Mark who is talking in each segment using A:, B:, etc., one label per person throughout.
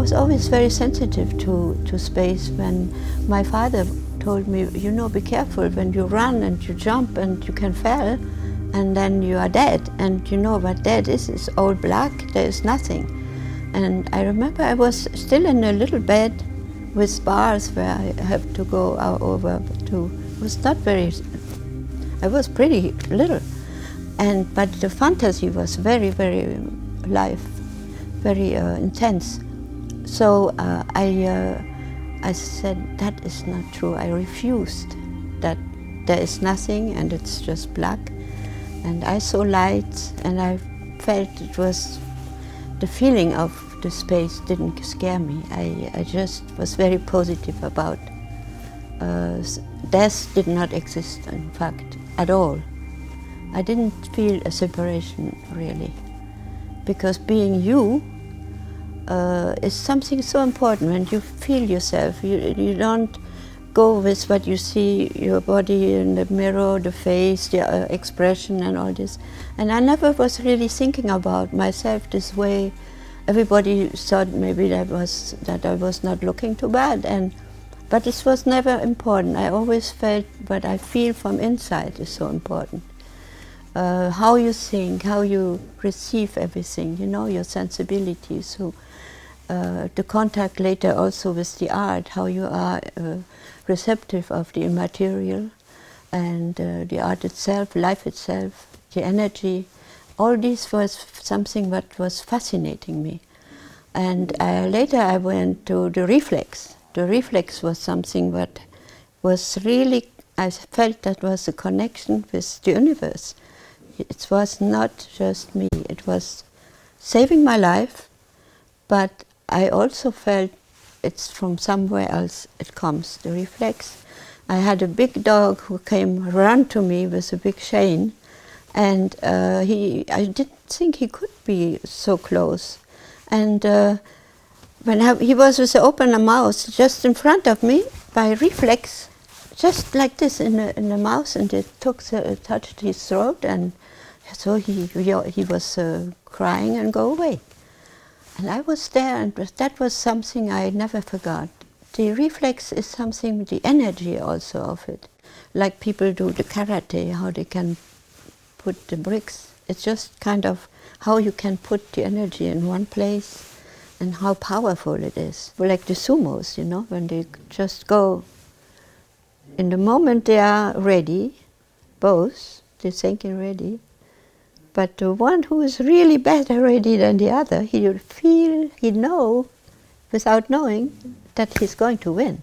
A: was always very sensitive to space. When my father told me, you know, be careful when you run and you jump and you can fall and then you are dead. And you know what dead is all black, there is nothing. And I remember I was still in a little bed with bars where I have to go over to. It was not very, I was pretty little. But the fantasy was very, very live, very intense. So I said, that is not true. I refused that there is nothing and it's just black. And I saw lights and I felt it was, the feeling of the space didn't scare me. I just was very positive about death did not exist, in fact, at all. I didn't feel a separation, really, because being you is something so important. When you feel yourself, you don't go with what you see, your body in the mirror, the face, the expression and all this. And I never was really thinking about myself this way. Everybody thought maybe that I was not looking too bad, but this was never important. I always felt what I feel from inside is so important. How you think, how you receive everything, you know, your sensibilities. So the contact later also with the art, how you are receptive of the immaterial and the art itself, life itself, the energy. All this was something that was fascinating me. And later I went to the reflex. The reflex was something that was really, I felt that was a connection with the universe. It was not just me, it was saving my life, but I also felt it's from somewhere else it comes, the reflex. I had a big dog who came run to me with a big chain, and I didn't think he could be so close. And when he was with the open mouth just in front of me, by reflex, just like this in the mouth, and it touched his throat, and so he was crying and go away. And I was there, and that was something I never forgot. The reflex is something, the energy also of it. Like people do the karate, how they can put the bricks. It's just kind of how you can put the energy in one place and how powerful it is. Like the sumos, you know, when they just go, in the moment they are ready, both, they think they're ready, but the one who is really better ready than the other, he'll feel, he'll know, without knowing, that he's going to win.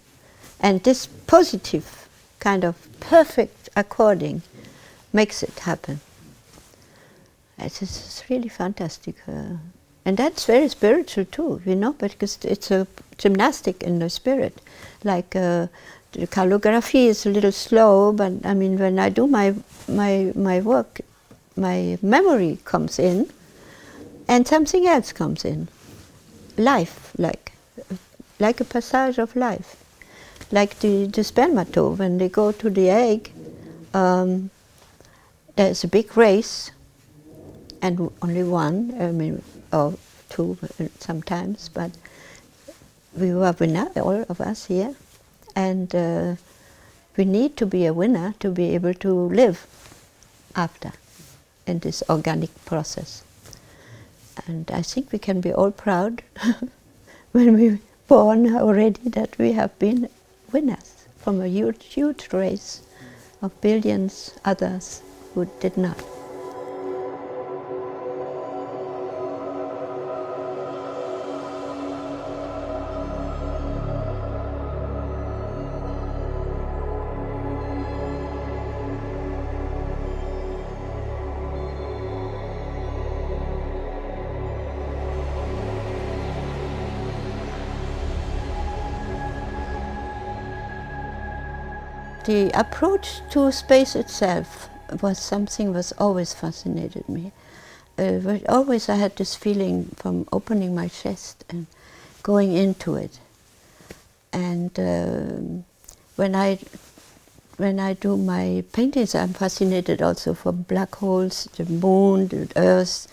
A: And this positive, kind of perfect according makes it happen. It's really fantastic. And that's very spiritual too, you know, because it's a gymnastic in the spirit. Like the calligraphy is a little slow, but I mean, when I do my work, my memory comes in, and something else comes in. Life, like a passage of life. Like the spermato, when they go to the egg, there's a big race, and only one, I mean, or two sometimes, but we were winner, all of us here, and we need to be a winner to be able to live after in this organic process. And I think we can be all proud when we're born already that we have been winners from a huge, huge race of billions others who did not. The approach to space itself was something that always fascinated me. Always I had this feeling from opening my chest and going into it. And when I do my paintings, I'm fascinated also from black holes, the moon, the earth,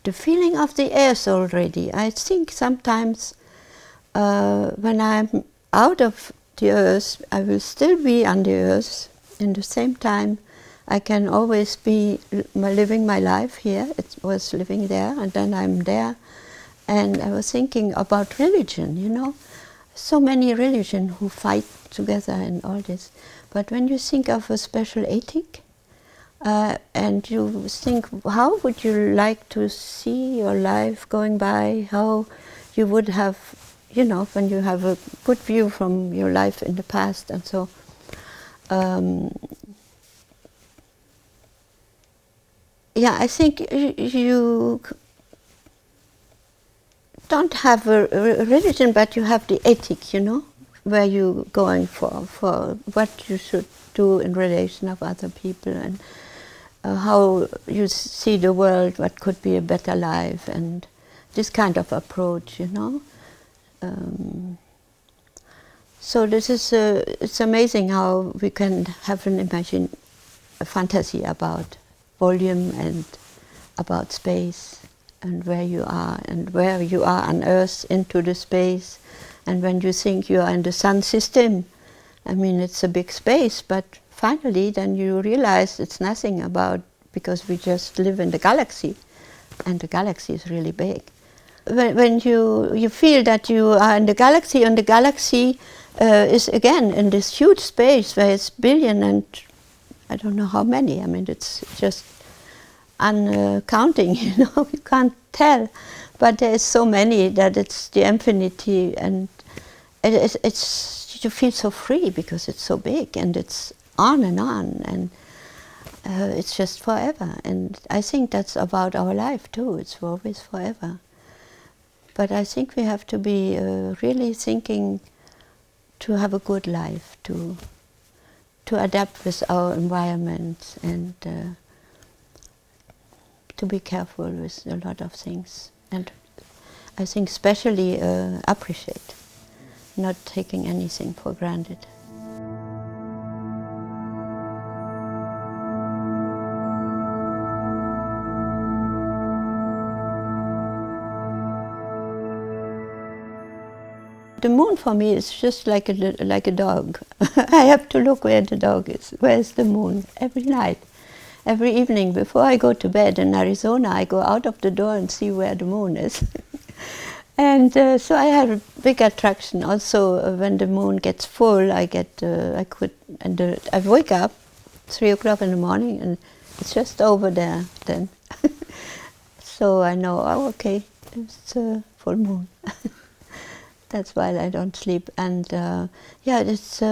A: the feeling of the earth already. I think sometimes when I'm out of the earth, I will still be on the earth. In the same time, I can always be living my life here. It was living there, and then I'm there. And I was thinking about religion, you know. So many religions who fight together and all this. But when you think of a special ethic, and you think, how would you like to see your life going by, how you would have, you know, when you have a good view from your life in the past, and so yeah, I think you don't have a religion, but you have the ethic, you know, where you're going for what you should do in relation of other people, and how you see the world, what could be a better life, and this kind of approach, you know. So this is, it's amazing how we can have a fantasy about volume and about space and where you are on Earth into the space. And when you think you are in the sun system, I mean, it's a big space, but finally then you realize it's nothing about, because we just live in the galaxy, and the galaxy is really big. When you feel that you are in the galaxy, and the galaxy is again in this huge space where it's billion and I don't know how many, I mean, it's just uncounting, you know, you can't tell, but there's so many that it's the infinity, and it's you feel so free because it's so big, and it's on, and it's just forever. And I think that's about our life too, it's always forever. But I think we have to be really thinking to have a good life, to adapt with our environment, and to be careful with a lot of things. And I think especially appreciate, not taking anything for granted. The moon for me is just like a dog. I have to look where the dog is. Where's the moon? Every night, every evening before I go to bed in Arizona, I go out of the door and see where the moon is. And so I have a big attraction. Also, when the moon gets full, I wake up 3 o'clock in the morning, and it's just over there then. So I know, oh, okay, it's a full moon. That's why I don't sleep. And yeah, it's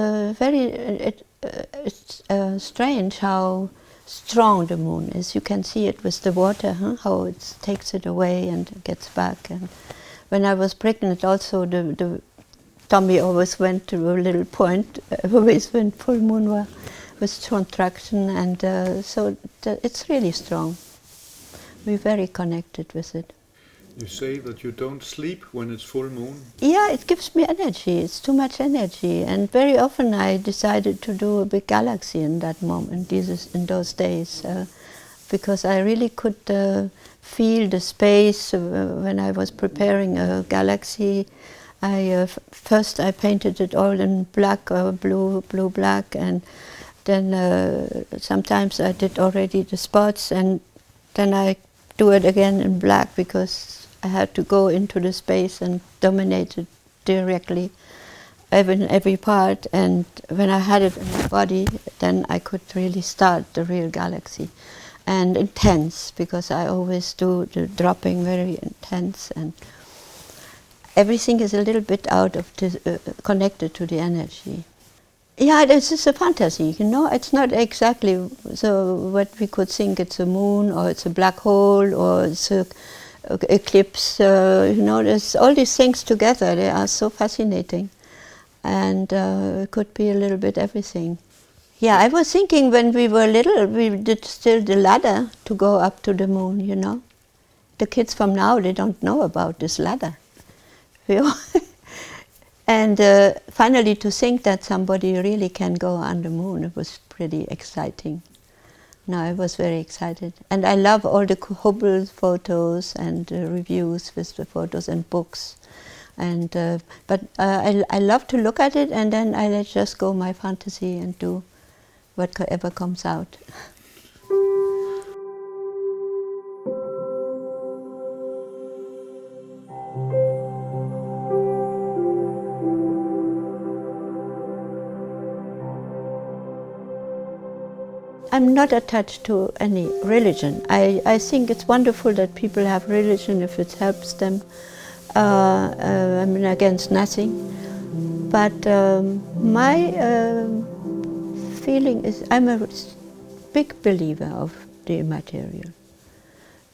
A: it's strange how strong the moon is. You can see it with the water, how it takes it away and gets back. And when I was pregnant, also the tummy always went to a little point, always when full moon was contraction, and so it's really strong. We're very connected with it.
B: You say that you don't sleep when it's full moon?
A: Yeah, it gives me energy. It's too much energy. And very often I decided to do a big galaxy in that moment, in those days, because I really could feel the space when I was preparing a galaxy. First I painted it all in black, blue-black, and then sometimes I did already the spots, and then I do it again in black, because I had to go into the space and dominate it directly, every part. And when I had it in my body, then I could really start the real galaxy. And intense, because I always do the dropping very intense, and everything is a little bit out of connected to the energy. Yeah, this is a fantasy, you know. It's not exactly so what we could think it's a moon, or it's a black hole, or it's a eclipse. You know, there's all these things together. They are so fascinating, and it could be a little bit everything. Yeah, I was thinking when we were little, we did still the ladder to go up to the moon. You know, the kids from now, they don't know about this ladder. You know? And finally, to think that somebody really can go on the moon, it was pretty exciting. No, I was very excited. And I love all the Hubble photos and reviews with the photos and books. And I love to look at it, and then I let just go my fantasy and do whatever comes out. I'm not attached to any religion. I think it's wonderful that people have religion if it helps them. I'm against nothing. But my feeling is I'm a big believer of the immaterial.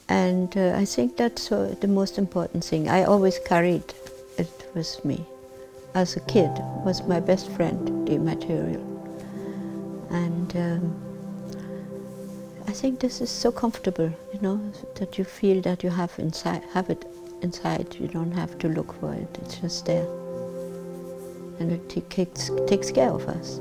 A: And I think that's the most important thing. I always carried it with me. As a kid, it was my best friend, the immaterial. And I think this is so comfortable, you know, that you feel that you have it inside. You don't have to look for it. It's just there, and it takes care of us.